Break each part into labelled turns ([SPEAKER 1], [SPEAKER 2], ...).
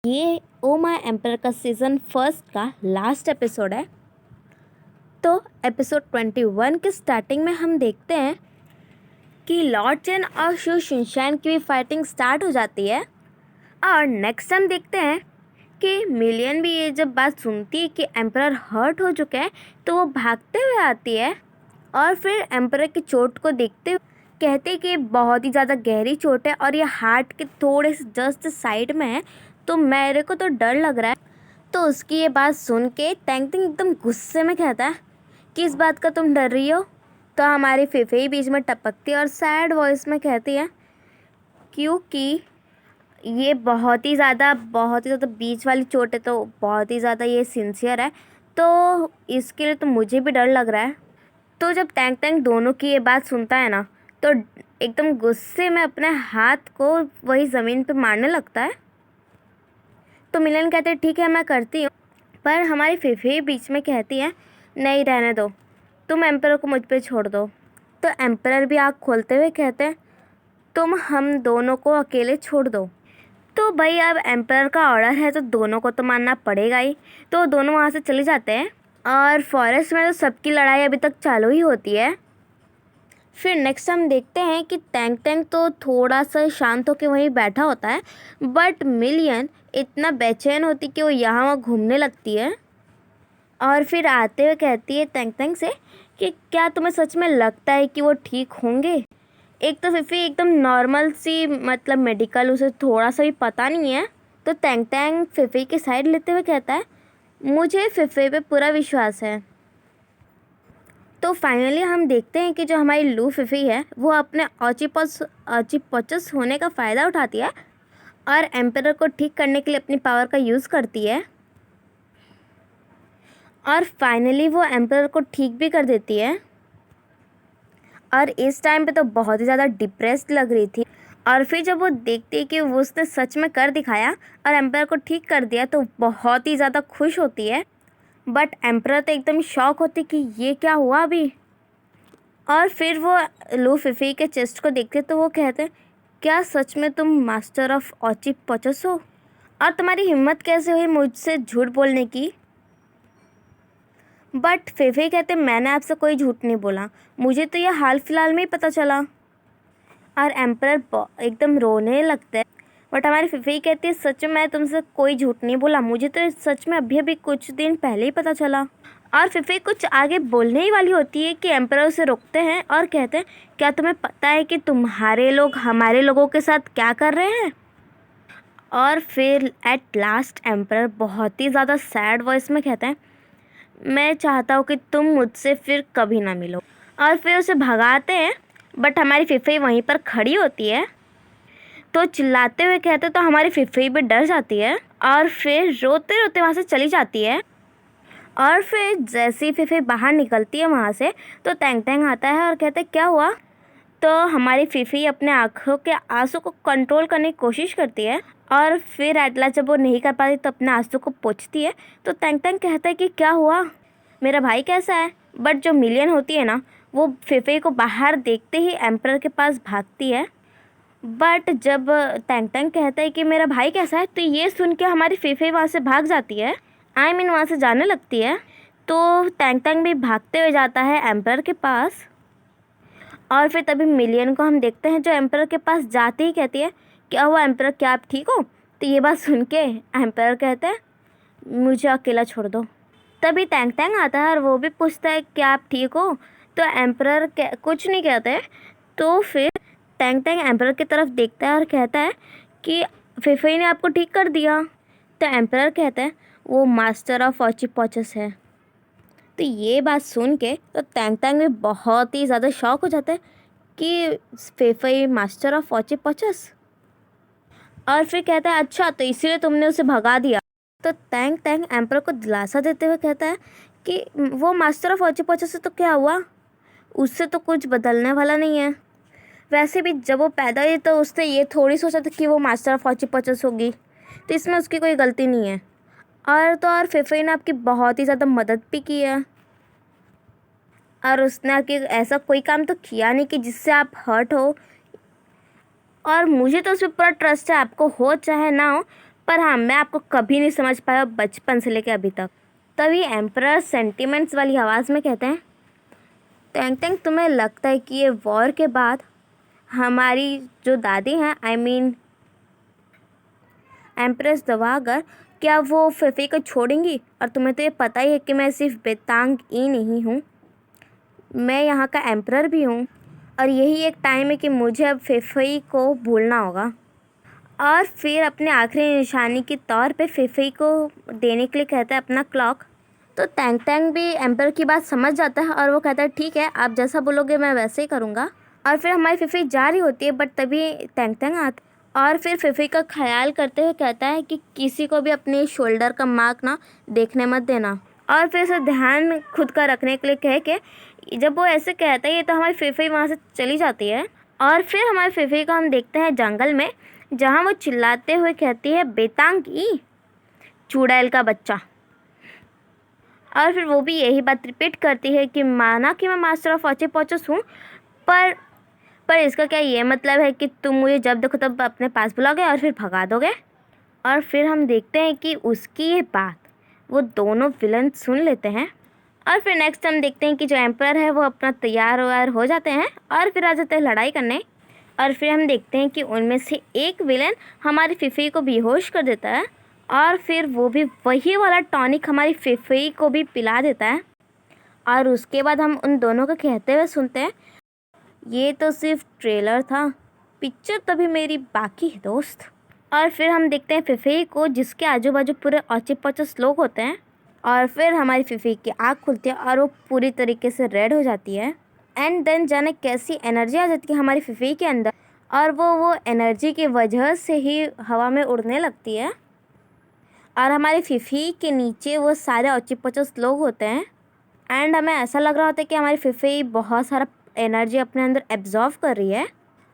[SPEAKER 1] ये oh my emperor का season first का लास्ट एपिसोड है। तो एपिसोड 21 के स्टार्टिंग में हम देखते हैं कि लॉर्ड चेन और शू शिनचैन की भी फाइटिंग स्टार्ट हो जाती है। और नेक्स्ट हम देखते हैं कि मिलियन भी ये जब बात सुनती है कि एम्परर हर्ट हो चुके हैं तो वो भागते हुए आती है और फिर एम्परर की चोट को देखते हुए कहते हैं कि बहुत ही ज़्यादा गहरी चोट है और ये हार्ट के थोड़े से जस्ट साइड में है, तो मेरे को तो डर लग रहा है। तो उसकी ये बात सुन के टैंग टैंग एकदम गुस्से में कहता है, किस बात का तुम डर रही हो? तो हमारी फिफे बीच में टपकती है और सैड वॉइस में कहती है, क्योंकि ये बहुत ही ज़्यादा बीच वाली चोट है, तो बहुत ही ज़्यादा ये सिंसियर है, तो इसके लिए तो मुझे भी डर लग रहा है। तो जब टैंग टैंग दोनों की ये बात सुनता है ना, तो एकदम गुस्से में अपने हाथ को वही ज़मीन पे मारने लगता है। तो मिलन कहते हैं ठीक है मैं करती हूँ, पर हमारी फिफी बीच में कहती है नहीं रहने दो, तुम एम्परर को मुझ पे छोड़ दो। तो एम्परर भी आँख खोलते हुए कहते हैं तुम हम दोनों को अकेले छोड़ दो। तो भाई अब एम्परर का ऑर्डर है तो दोनों को तो मानना पड़ेगा ही। तो दोनों वहाँ से चले जाते हैं और फॉरेस्ट में तो सबकी लड़ाई अभी तक चालू ही होती है। फिर नेक्स्ट हम देखते हैं कि टैंग टैंग तो थोड़ा सा शांत होकर वहीं बैठा होता है, बट मिलियन इतना बेचैन होती कि वो यहाँ वहाँ घूमने लगती है और फिर आते हुए कहती है टैंग टैंग से कि क्या तुम्हें सच में लगता है कि वो ठीक होंगे? एक तो फिफी एकदम नॉर्मल सी मतलब मेडिकल, उसे थोड़ा सा भी पता नहीं है। तो टैंग टैंग फिफी की साइड लेते हुए कहता है मुझे फिफी पे पूरा विश्वास है। तो फाइनली हम देखते हैं कि जो हमारी लू फिफी है वो अपने ऑचिपॉचस होने का फ़ायदा उठाती है और एम्परर को ठीक करने के लिए अपनी पावर का यूज़ करती है और फाइनली वो एम्परर को ठीक भी कर देती है। और इस टाइम पे तो बहुत ही ज़्यादा डिप्रेस्ड लग रही थी, और फिर जब वो देखती है कि वो उसने सच में कर दिखाया और एम्परर को ठीक कर दिया तो बहुत ही ज़्यादा खुश होती है। बट एम्परर तो एकदम शॉक होती कि ये क्या हुआ अभी। और फिर वो लू फिफी के चेस्ट को देखते तो वो कहते हैं क्या सच में तुम मास्टर ऑफ ऑचिपॉचस हो, और तुम्हारी हिम्मत कैसे हुई मुझसे झूठ बोलने की? बट फिफी कहते मैंने आपसे कोई झूठ नहीं बोला, मुझे तो यह हाल फिलहाल में ही पता चला। और एम्परर एकदम रोने लगता है। बट हमारी फिफी कहती है सच में मैं तुमसे कोई झूठ नहीं बोला, मुझे तो सच में अभी अभी कुछ दिन पहले ही पता चला। और फिफी कुछ आगे बोलने ही वाली होती है कि एम्परर उसे रोकते हैं और कहते हैं क्या तुम्हें पता है कि तुम्हारे लोग हमारे लोगों के साथ क्या कर रहे हैं? और फिर एट लास्ट एम्परर बहुत ही ज़्यादा सैड वॉइस में कहते हैं मैं चाहता हूँ कि तुम मुझसे फिर कभी ना मिलो। और फिर उसे भगाते हैं, बट हमारी फिफी वहीं पर खड़ी होती है। तो चिल्लाते हुए कहते तो हमारी फिफी भी डर जाती है और फिर रोते रोते वहाँ से चली जाती है। और फिर जैसे ही फिफी बाहर निकलती है वहाँ से तो टैंग टैंग आता है और कहते क्या हुआ? तो हमारी फिफी अपने आँखों के आंसू को कंट्रोल करने की कोशिश करती है और फिर एटला जब वो नहीं कर पाती तो अपने आंसू को पोंछती है। तो टैंग टैंग कहता है कि क्या हुआ, मेरा भाई कैसा है? बट जो मिलियन होती है ना, वो फिफी को बाहर देखते ही एम्परर के पास भागती है। बट जब टैंग टैंग कहता है कि मेरा भाई कैसा है, तो ये सुन के हमारी फिफी वहाँ से भाग जाती है, वहाँ से जाने लगती है। तो टैंग टैंग भी भागते हुए जाता है एम्परर के पास। और फिर तभी मिलियन को हम देखते हैं जो एम्परर के पास जाते ही कहती है क्या हुआ एम्परर, क्या आप ठीक हो? तो ये बात सुन के एम्परर कहते हैं मुझे अकेला छोड़ दो। तभी टैंग टैंग आता है और वो भी पूछता है क्या आप ठीक हो? तो एम्परर कुछ नहीं कहते। तो फिर टैंग टैंग एम्परर की तरफ देखता है और कहता है कि फिफी ने आपको ठीक कर दिया। तो एम्परर कहता है वो मास्टर ऑफ ऑचिपॉचस है। तो ये बात सुन के तो टैंग टैंग भी बहुत ही ज़्यादा शॉक हो जाता है कि फिफी मास्टर ऑफ ऑचिपॉचस। और फिर कहता है अच्छा तो इसीलिए तुमने उसे भगा दिया। तो टैंग टैंग एम्परर को दिलासा देते हुए कहता है कि वो मास्टर ऑफ ऑचिपॉचस से तो क्या हुआ, उससे तो कुछ बदलने वाला नहीं है। वैसे भी जब वो पैदा हुई तो उसने ये थोड़ी सोचा था कि वो मास्टर ऑफ ऑचिपॉचस होगी, तो इसमें उसकी कोई गलती नहीं है। और तो और फिफी ने आपकी बहुत ही ज़्यादा मदद भी की है, और उसने आपकी ऐसा कोई काम तो किया नहीं कि जिससे आप हर्ट हो। और मुझे तो उस पर पूरा ट्रस्ट है, आपको हो चाहे ना हो, पर हाँ, मैं आपको कभी नहीं समझ पाया बचपन से लेके अभी तक। तभी एम्परर सेंटिमेंट्स वाली आवाज़ में कहते हैं, टेंग टेंग, तुम्हें लगता है कि ये वॉर के बाद हमारी जो दादी हैं, आई मीन एम्प्रेस दवागर, क्या वो फिफी को छोड़ेंगी? और तुम्हें तो ये पता ही है कि मैं सिर्फ बेतांग ही नहीं हूँ, मैं यहाँ का एम्परर भी हूँ। और यही एक टाइम है कि मुझे अब फिफी को भूलना होगा। और फिर अपने आखिरी निशानी के तौर पे फिफी को देने के लिए कहता है अपना क्लॉक। तो टैंग टैंग भी एम्पर की बात समझ जाता है और वो कहता है ठीक है, आप जैसा बोलोगे मैं वैसे ही करूँगा। और फिर हमारी फिफी जा रही होती है, बट तभी टैंग टैंग आता और फिर फिफी का ख्याल करते हुए कहता है कि किसी को भी अपने शोल्डर का मार्क ना देखने मत देना। और फिर उसे ध्यान खुद का रखने के लिए कह के जब वो ऐसे कहता है तो हमारी फिफी वहाँ से चली जाती है। और फिर हमारी फिफी को हम देखते हैं जंगल में, जहाँ वो चिल्लाते हुए कहती है, बेतांग ई चुड़ैल का बच्चा। और फिर वो भी यही बात रिपीट करती है कि माना कि मैं मास्टर ऑफ ऑचिपोचस हूँ, पर इसका क्या ये मतलब है कि तुम मुझे जब देखो तब अपने पास बुलाओगे और फिर भगा दोगे? और फिर हम देखते हैं कि उसकी ये बात वो दोनों विलन सुन लेते हैं। और फिर नेक्स्ट हम देखते हैं कि जो एम्पर है वो अपना तैयार व्यार हो जाते हैं और फिर आ जाते हैं लड़ाई करने। और फिर हम देखते हैं कि उनमें से एक विलन हमारी फिफी को बेहोश कर देता है और फिर वो भी वही वाला टॉनिक हमारी फिफी को भी पिला देता है। और उसके बाद हम उन दोनों को कहते हुए सुनते हैं, ये तो सिर्फ ट्रेलर था, पिक्चर तभी मेरी बाकी है दोस्त। और फिर हम देखते हैं फिफी को, जिसके आजू बाजू पूरे ऑचिपॉचस लोग होते हैं। और फिर हमारी फिफी की आँख खुलती है और वो पूरी तरीके से रेड हो जाती है। एंड देन जाने कैसी एनर्जी आ जाती है हमारी फिफी के अंदर, और वो एनर्जी की वजह से ही हवा में उड़ने लगती है। और हमारी फिफी के नीचे वो सारे ऑचिपॉचस लोग होते हैं। एंड हमें ऐसा लग रहा होता है कि हमारी फिफी बहुत सारा एनर्जी अपने अंदर एब्जॉर्व कर रही है।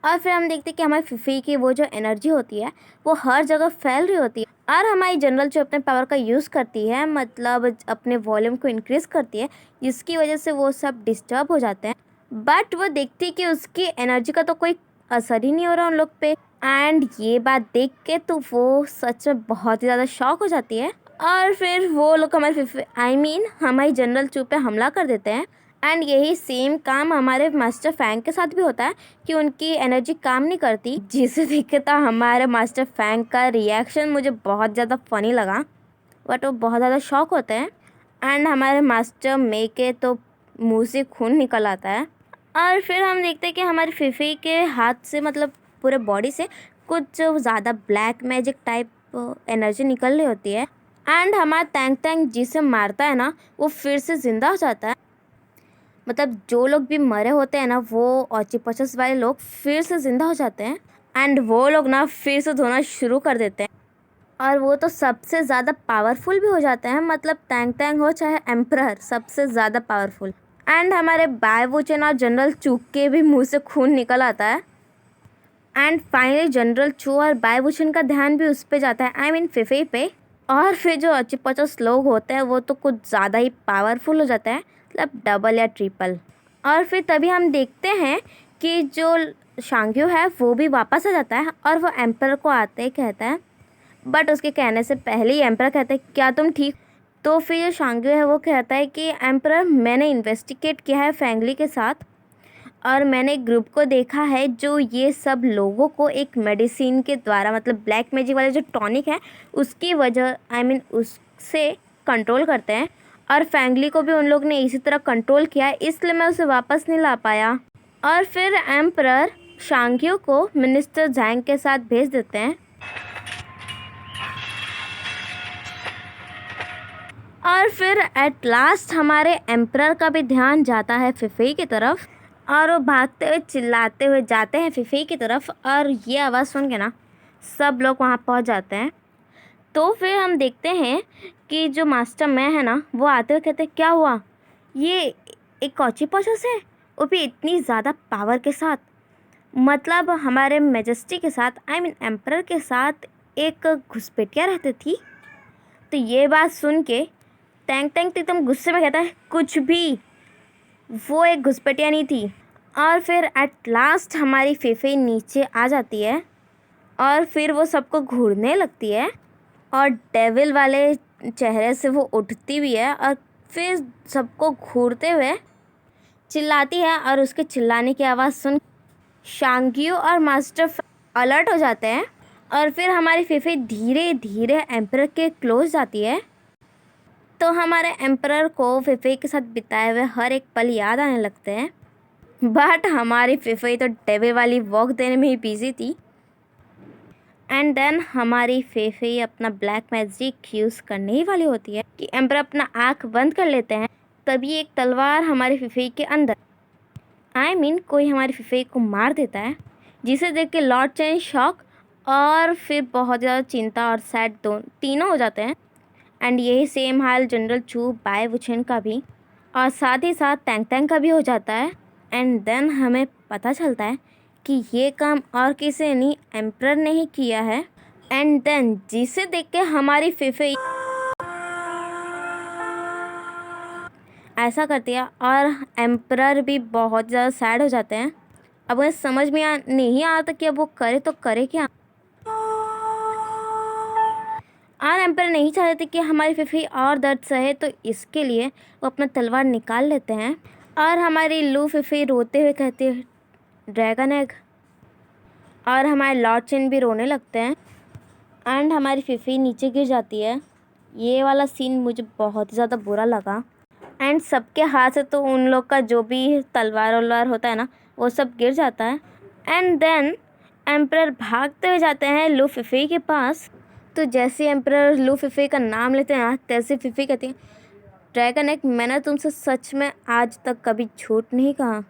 [SPEAKER 1] और फिर हम देखते हैं कि हमारी फिफी की वो जो एनर्जी होती है वो हर जगह फैल रही होती है। और हमारी जनरल जो अपने पावर का यूज़ करती है, मतलब अपने वॉल्यूम को इंक्रीज़ करती है, जिसकी वजह से वो सब डिस्टर्ब हो जाते हैं। बट वो देखती है कि उसकी एनर्जी का तो कोई असर ही नहीं हो रहा उन लोग पे। एंड ये बात देख के तो वो सच में बहुत ही ज़्यादा शॉक हो जाती है। और फिर वो लोग हमारे हमारी जनरल चू पे हमला कर देते हैं। एंड यही सेम काम हमारे मास्टर फैंग के साथ भी होता है कि उनकी एनर्जी काम नहीं करती, जिसे देख के तो हमारे मास्टर फैंग का रिएक्शन मुझे बहुत ज़्यादा फ़नी लगा। बट वो बहुत ज़्यादा शॉक होते हैं। एंड हमारे मास्टर मे के तो मुंह से खून निकल आता है। और फिर हम देखते हैं कि हमारी फिफी के हाथ से, मतलब पूरे बॉडी से कुछ ज़्यादा ब्लैक मैजिक टाइप एनर्जी निकल रही होती है। एंड हमारा टैंग टैंग जिसे मारता है ना, वो फिर से ज़िंदा हो जाता है। मतलब जो लोग भी मरे होते हैं ना, वो ऑचिपॉचस वाले लोग फिर से ज़िंदा हो जाते हैं। एंड वो लोग ना फिर से धोना शुरू कर देते हैं और वो तो सबसे ज़्यादा पावरफुल भी हो जाते हैं। मतलब टैंग टैंग हो चाहे एम्परर, सबसे ज़्यादा पावरफुल। एंड हमारे बायवुचन और जनरल चू के भी मुंह से खून निकल आता है। एंड फाइनली जनरल चू और बायवुचन का ध्यान भी उस पे जाता है, फिफी पे। और फिर जो ऑचिपॉचस लोग होते हैं वो तो कुछ ज़्यादा ही पावरफुल हो जाते हैं, मतलब डबल या ट्रिपल। और फिर तभी हम देखते हैं कि जो शांग्यू है वो भी वापस आ जाता है और वो एम्पर को आते ही कहता है, बट उसके कहने से पहले ही एम्पर कहता है, क्या तुम ठीक? तो फिर जो शांग्यू है वो कहता है कि एम्पर, मैंने इन्वेस्टिगेट किया है फैंगली के साथ और मैंने एक ग्रुप को देखा है जो ये सब लोगों को एक मेडिसिन के द्वारा, मतलब ब्लैक मैजिक वाले जो टॉनिक है उसकी वजह उससे कंट्रोल करते हैं। और फैंगली को भी उन लोग ने इसी तरह कंट्रोल किया है, इसलिए मैं उसे वापस नहीं ला पाया। और फिर एम्परर शांग्यू को मिनिस्टर जैंग के साथ भेज देते हैं। और फिर एट लास्ट हमारे एम्परर का भी ध्यान जाता है फिफी की तरफ और वो भागते हुए चिल्लाते हुए जाते हैं फिफी की तरफ। और ये आवाज़ सुन के ना सब लोग वहाँ पहुँच जाते हैं। तो फिर हम देखते हैं कि जो मास्टर मैं है ना, वो आते हुए कहते हैं, क्या हुआ? ये एक ऑचिपॉचस है, वो भी इतनी ज़्यादा पावर के साथ, मतलब हमारे मेजेस्टी के साथ, एम्परर के साथ एक घुसपैठिया रहती थी। तो ये बात सुन के टैंग टैंग तो एकदम गुस्से में कहता है, कुछ भी, वो एक घुसपैठिया नहीं थी। और फिर एट लास्ट हमारी फिफी नीचे आ जाती है और फिर वो सबको घूरने लगती है। और डेविल वाले चेहरे से वो उठती भी है और फिर सबको घूरते हुए चिल्लाती है। और उसके चिल्लाने की आवाज़ सुन शांग्यू और मास्टर अलर्ट हो जाते हैं। और फिर हमारी फीफी धीरे धीरे एम्परर के क्लोज जाती है। तो हमारे एम्परर को फीफी के साथ बिताए हुए हर एक पल याद आने लगते हैं। बट हमारी फीफी तो डेविल वाली वॉक देने में ही बिजी थी। एंड देन हमारी फीफी अपना ब्लैक मैजिक यूज़ करने ही वाली होती है कि एम्परर अपना आँख बंद कर लेते हैं। तभी एक तलवार हमारी फीफी के अंदर कोई हमारी फीफी को मार देता है, जिसे देख के लॉर्ड चेन शॉक और फिर बहुत ज़्यादा चिंता और सैड तीनों हो जाते हैं। एंड यही सेम हाल जनरल चू बाय वुचेन का भी और साथ ही साथ टैंग टैंग का भी हो जाता है। एंड देन हमें पता चलता है कि ये काम और किसी नहीं एम्परर ने ही किया है। एंड देन जिसे देख के हमारी फीफी ऐसा करती है और एम्परर भी बहुत ज़्यादा सैड हो जाते हैं। अब उन्हें समझ में नहीं आता कि अब वो करे तो करे क्या। और एम्परर नहीं चाहते कि हमारी फीफी और दर्द सहे, तो इसके लिए वो अपना तलवार निकाल लेते हैं। और हमारी लू फीफी रोते हुए कहती है ड्रैगन एग। और हमारे लॉर्ड चेन भी रोने लगते हैं। एंड हमारी फीफी नीचे गिर जाती है। ये वाला सीन मुझे बहुत ज़्यादा बुरा लगा। एंड सबके हाथ से तो उन लोग का जो भी तलवार वलवार होता है ना, वो सब गिर जाता है। एंड देन एम्परर भागते हुए जाते हैं लू फीफी के पास। तो जैसे एम्परर लू फीफी का नाम लेते हैं तैसे फीफी कहती है ड्रैगन एग, मैंने तुमसे सच में आज तक कभी झूठ नहीं कहा।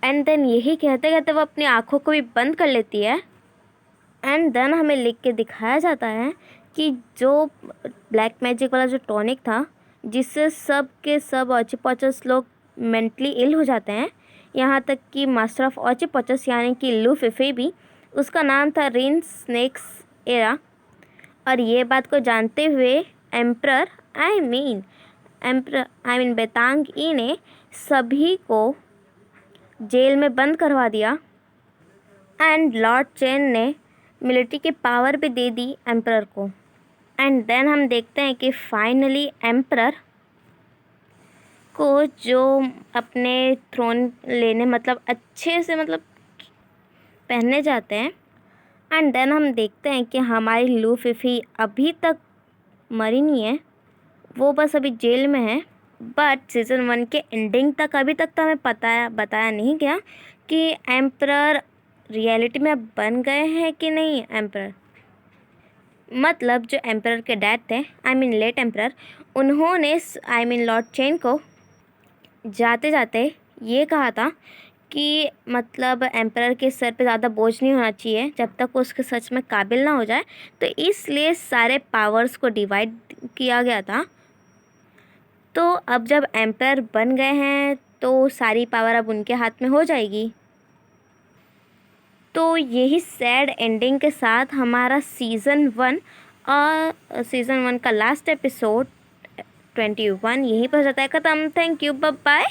[SPEAKER 1] एंड देन यही कहते कहते वो अपनी आँखों को भी बंद कर लेती है। एंड देन हमें लिख के दिखाया जाता है कि जो ब्लैक मैजिक वाला जो टॉनिक था, जिससे सब के सब ऑचिपॉचस लोग मेंटली इल हो जाते हैं, यहाँ तक कि मास्टर ऑफ ऑचिपॉचस यानी कि लू फीफी भी, उसका नाम था रेन स्नेक्स एरा। और ये बात को जानते हुए एम्परर बेतांग ई ने सभी को जेल में बंद करवा दिया। एंड लॉर्ड चेन ने मिलिट्री की पावर भी दे दी एम्परर को। एंड देन हम देखते हैं कि फाइनली एम्परर को जो अपने थ्रोन लेने अच्छे से पहनने जाते हैं। एंड देन हम देखते हैं कि हमारी लू फीफी अभी तक मरी नहीं है, वो बस अभी जेल में है। बट सीज़न 1 के एंडिंग तक अभी तक तो हमें बताया नहीं गया कि एम्परर रियलिटी में बन गए हैं कि नहीं। एम्परर जो एम्परर के डैड थे, लेट एम्परर, उन्होंने लॉर्ड चेन को जाते जाते ये कहा था कि एम्परर के सर पे ज़्यादा बोझ नहीं होना चाहिए जब तक वो उसके सच में काबिल ना हो जाए। तो इसलिए सारे पावर्स को डिवाइड किया गया था। तो अब जब एम्परर बन गए हैं तो सारी पावर अब उनके हाथ में हो जाएगी। तो यही सैड एंडिंग के साथ हमारा सीज़न 1 का लास्ट एपिसोड 21 यहीं पर जाता है ख़त्म। Thank you, bye bye.